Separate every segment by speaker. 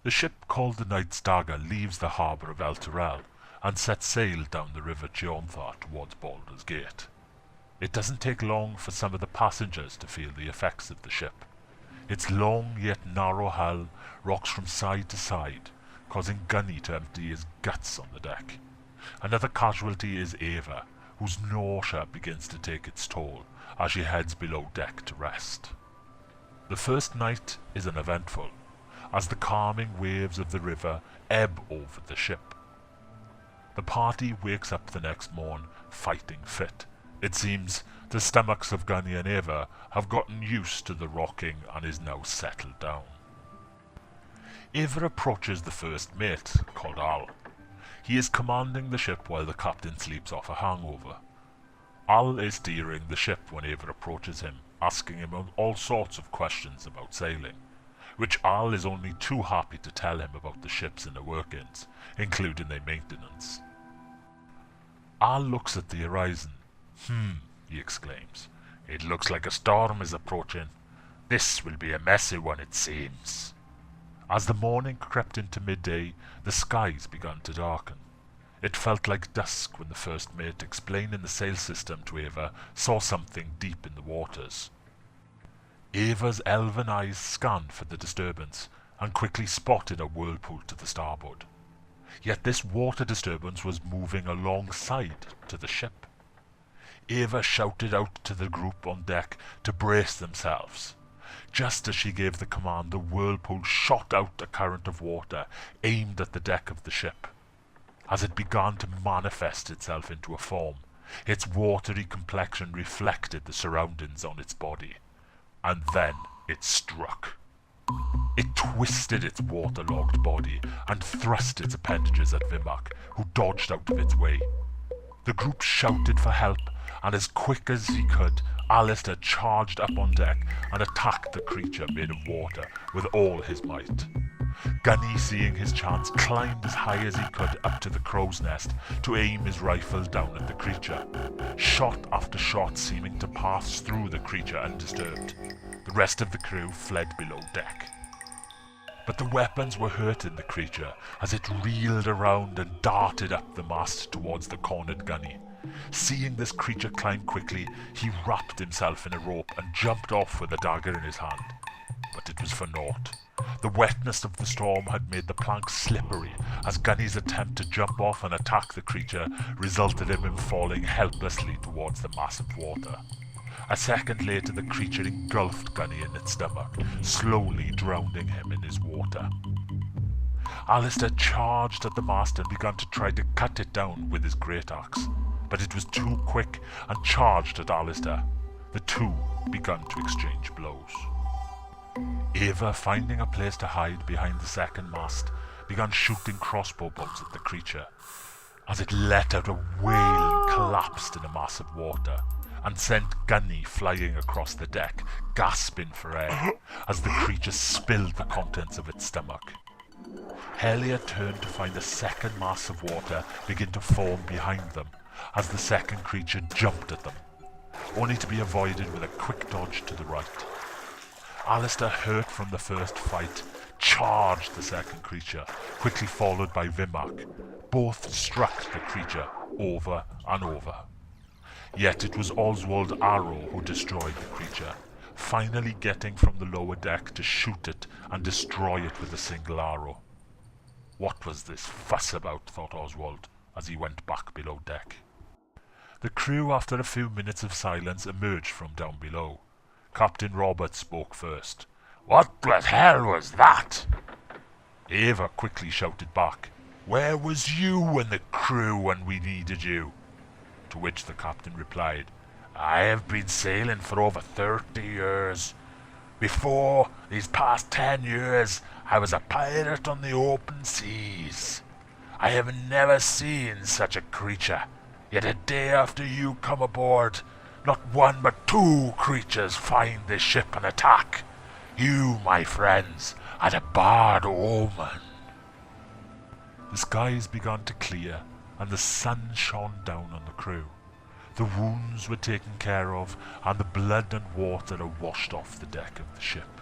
Speaker 1: The ship called the Knight's Dagger leaves the harbour of El Turel and sets sail down the river Chionthar towards Baldur's Gate. It doesn't take long for some of the passengers to feel the effects of the ship. Its long yet narrow hull rocks from side to side, causing Gunny to empty his guts on the deck. Another casualty is Ava, whose nausea begins to take its toll as she heads below deck to rest. The first night is uneventful, as the calming waves of the river ebb over the ship. The party wakes up the next morn fighting fit. It seems the stomachs of Gunny and Ava have gotten used to the rocking and is now settled down. Ava approaches the first mate, called Al. He is commanding the ship while the captain sleeps off a hangover. Al is steering the ship when Ava approaches him, asking him all sorts of questions about sailing, which Al is only too happy to tell him about the ship's inner workings, including their maintenance. Al looks at the horizon. He exclaims. It looks like a storm is approaching. This will be a messy one, it seems. As the morning crept into midday, the skies began to darken. It felt like dusk when the first mate, explaining the sail system to Ava, saw something deep in the waters. Ava's elven eyes scanned for the disturbance and quickly spotted a whirlpool to the starboard. Yet this water disturbance was moving alongside to the ship. Ava shouted out to the group on deck to brace themselves. Just as she gave the command, the whirlpool shot out a current of water aimed at the deck of the ship. As it began to manifest itself into a form, its watery complexion reflected the surroundings on its body. And then it struck. It twisted its waterlogged body and thrust its appendages at Vimac, who dodged out of its way. The group shouted for help, and as quick as he could, Alistair charged up on deck and attacked the creature made of water with all his might. Gunny, seeing his chance, climbed as high as he could up to the crow's nest to aim his rifle down at the creature, shot after shot seeming to pass through the creature undisturbed. The rest of the crew fled below deck. But the weapons were hurting the creature as it reeled around and darted up the mast towards the cornered Gunny. Seeing this creature climb quickly, he wrapped himself in a rope and jumped off with a dagger in his hand. But it was for naught. The wetness of the storm had made the plank slippery, as Gunny's attempt to jump off and attack the creature resulted in him falling helplessly towards the mass of water. A second later, the creature engulfed Gunny in its stomach, slowly drowning him in his water. Alistair charged at the mast and began to try to cut it down with his great axe, but it was too quick and charged at Alistair. The two began to exchange blows. Ava, finding a place to hide behind the second mast, began shooting crossbow bolts at the creature. As it let out a wail and collapsed in a mass of water, and sent Gunny flying across the deck, gasping for air, as the creature spilled the contents of its stomach. Helia turned to find a second mass of water begin to form behind them, as the second creature jumped at them, only to be avoided with a quick dodge to the right. Alistair, hurt from the first fight, charged the second creature, quickly followed by Vimac. Both struck the creature over and over. Yet it was Oswald Arrow who destroyed the creature, finally getting from the lower deck to shoot it and destroy it with a single arrow. What was this fuss about, thought Oswald, as he went back below deck. The crew, after a few minutes of silence, emerged from down below. Captain Roberts spoke first. "What the hell was that?" Ava quickly shouted back, "Where was you and the crew when we needed you?" To which the captain replied, "I have been sailing for over 30 years. Before these past 10 years, I was a pirate on the open seas. I have never seen such a creature, yet a day after you come aboard, not one but 2 creatures find this ship and attack. You, my friends, had a bad omen." The skies began to clear, and the sun shone down on the crew. The wounds were taken care of, and the blood and water washed off the deck of the ship.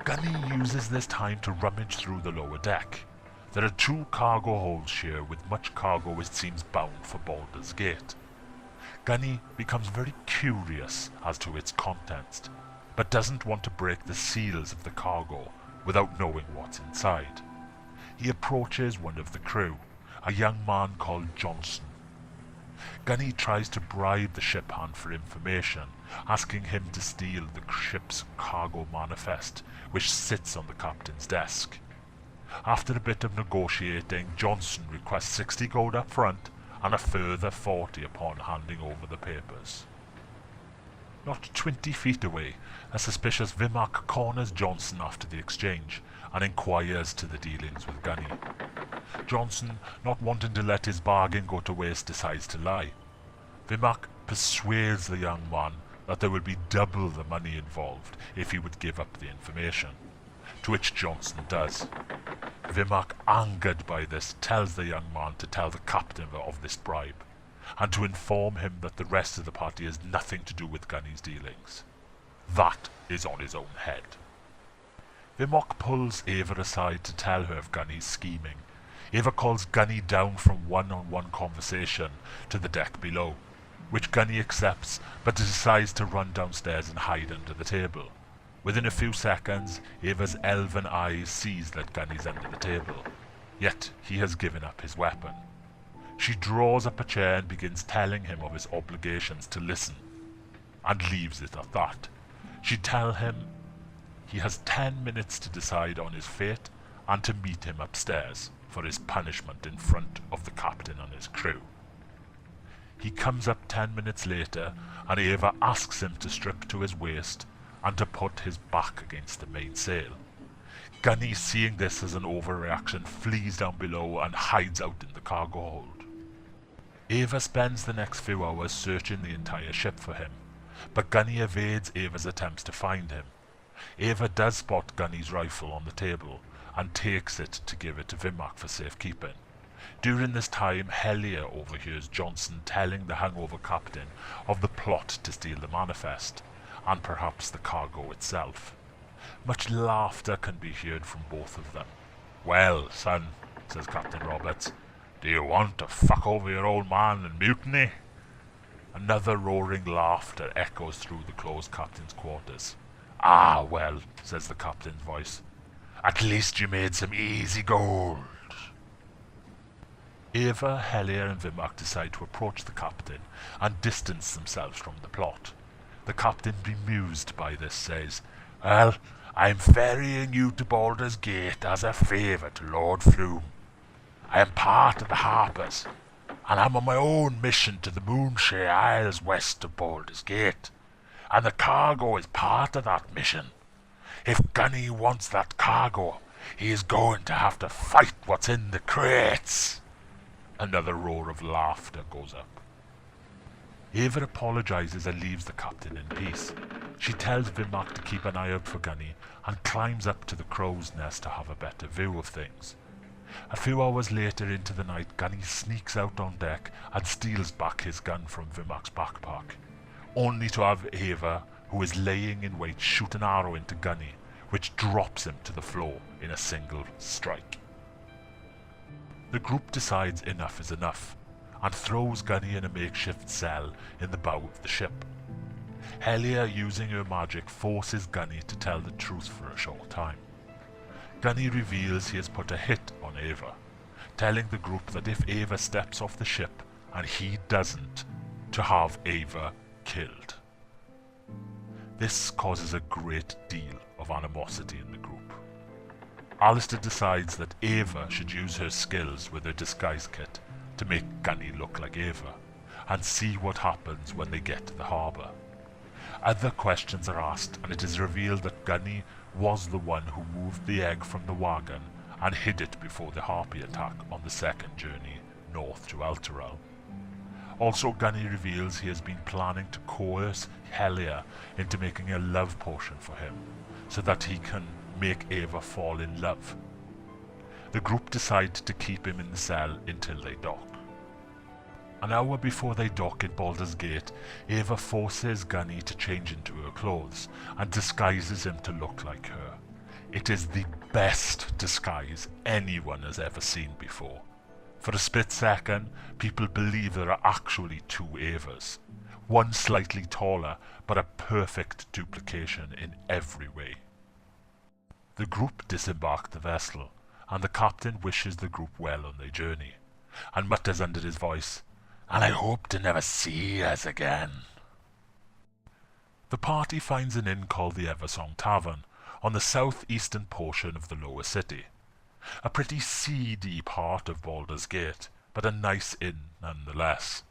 Speaker 1: Gunny uses this time to rummage through the lower deck. There are 2 cargo holds here with much cargo it seems bound for Baldur's Gate. Gunny becomes very curious as to its contents, but doesn't want to break the seals of the cargo without knowing what's inside. He approaches one of the crew, a young man called Johnson. Gunny tries to bribe the ship hand for information, asking him to steal the ship's cargo manifest, which sits on the captain's desk. After a bit of negotiating, Johnson requests 60 gold up front and a further 40 upon handing over the papers. Not 20 feet away, a suspicious Vimac corners Johnson after the exchange and inquires to the dealings with Gunny. Johnson, not wanting to let his bargain go to waste, decides to lie. Vimac persuades the young man that there would be double the money involved if he would give up the information, to which Johnson does. Vimac, angered by this, tells the young man to tell the captain of this bribe, and to inform him that the rest of the party has nothing to do with Gunny's dealings. That is on his own head. Vimac pulls Eva aside to tell her of Gunny's scheming. Eva calls Gunny down from one-on-one conversation to the deck below, which Gunny accepts, but decides to run downstairs and hide under the table. Within a few seconds, Eva's elven eyes sees that Gunny's under the table, yet he has given up his weapon. She draws up a chair and begins telling him of his obligations to listen, and leaves it at that. She tells him he has 10 minutes to decide on his fate and to meet him upstairs for his punishment in front of the captain and his crew. He comes up 10 minutes later, and Eva asks him to strip to his waist and to put his back against the mainsail. Gunny, seeing this as an overreaction, flees down below and hides out in the cargo hold. Eva spends the next few hours searching the entire ship for him, but Gunny evades Eva's attempts to find him. Eva does spot Gunny's rifle on the table and takes it to give it to Vimac for safekeeping. During this time, Helia overhears Johnson telling the hungover captain of the plot to steal the manifest, and perhaps the cargo itself. Much laughter can be heard from both of them. "Well, son," says Captain Roberts, "do you want to fuck over your old man and mutiny?" Another roaring laughter echoes through the closed captain's quarters. "Ah, well," says the captain's voice, "at least you made some easy gold." Eva, Helia and Vimac decide to approach the captain and distance themselves from the plot. The captain, bemused by this, says, "Well, I'm ferrying you to Baldur's Gate as a favour to Lord Flume. I am part of the Harpers, and I'm on my own mission to the Moonshare Isles west of Baldur's Gate, and the cargo is part of that mission. If Gunny wants that cargo, he is going to have to fight what's in the crates." Another roar of laughter goes up. Eva apologizes and leaves the captain in peace. She tells Vimac to keep an eye out for Gunny and climbs up to the crow's nest to have a better view of things. A few hours later into the night, Gunny sneaks out on deck and steals back his gun from Vimac's backpack, only to have Eva, who is laying in wait, shoot an arrow into Gunny, which drops him to the floor in a single strike. The group decides enough is enough, and throws Gunny in a makeshift cell in the bow of the ship. Helia, using her magic, forces Gunny to tell the truth for a short time. Gunny reveals he has put a hit on Eva, telling the group that if Eva steps off the ship and he doesn't, to have Eva killed. This causes a great deal of animosity in the group. Alistair decides that Eva should use her skills with her disguise kit to make Gunny look like Eva, and see what happens when they get to the harbour. Other questions are asked, and it is revealed that Gunny was the one who moved the egg from the wagon and hid it before the Harpy attack on the second journey north to Elturel. Also, Gunny reveals he has been planning to coerce Helia into making a love potion for him, so that he can make Eva fall in love. The group decide to keep him in the cell until they dock. An hour before they dock at Baldur's Gate, Eva forces Gunny to change into her clothes and disguises him to look like her. It is the best disguise anyone has ever seen before. For a split second, people believe there are actually two Avas, one slightly taller, but a perfect duplication in every way. The group disembark the vessel, and the captain wishes the group well on their journey, and mutters under his voice, "And I hope to never see us again." The party finds an inn called the Eversong Tavern on the southeastern portion of the lower city. A pretty seedy part of Baldur's Gate, but a nice inn nonetheless.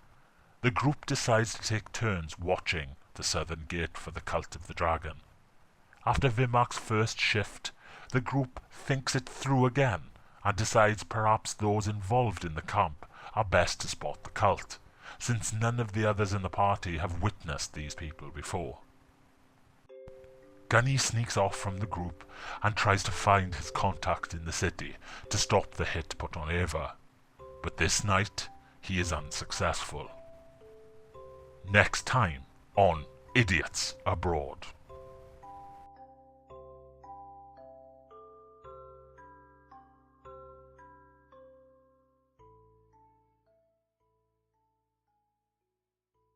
Speaker 1: The group decides to take turns watching the southern gate for the Cult of the Dragon. After Vimark's first shift, the group thinks it through again and decides perhaps those involved in the camp are best to spot the cult, since none of the others in the party have witnessed these people before. Gunny sneaks off from the group and tries to find his contact in the city to stop the hit put on Ava, but this night he is unsuccessful. Next time on Idiots Abroad.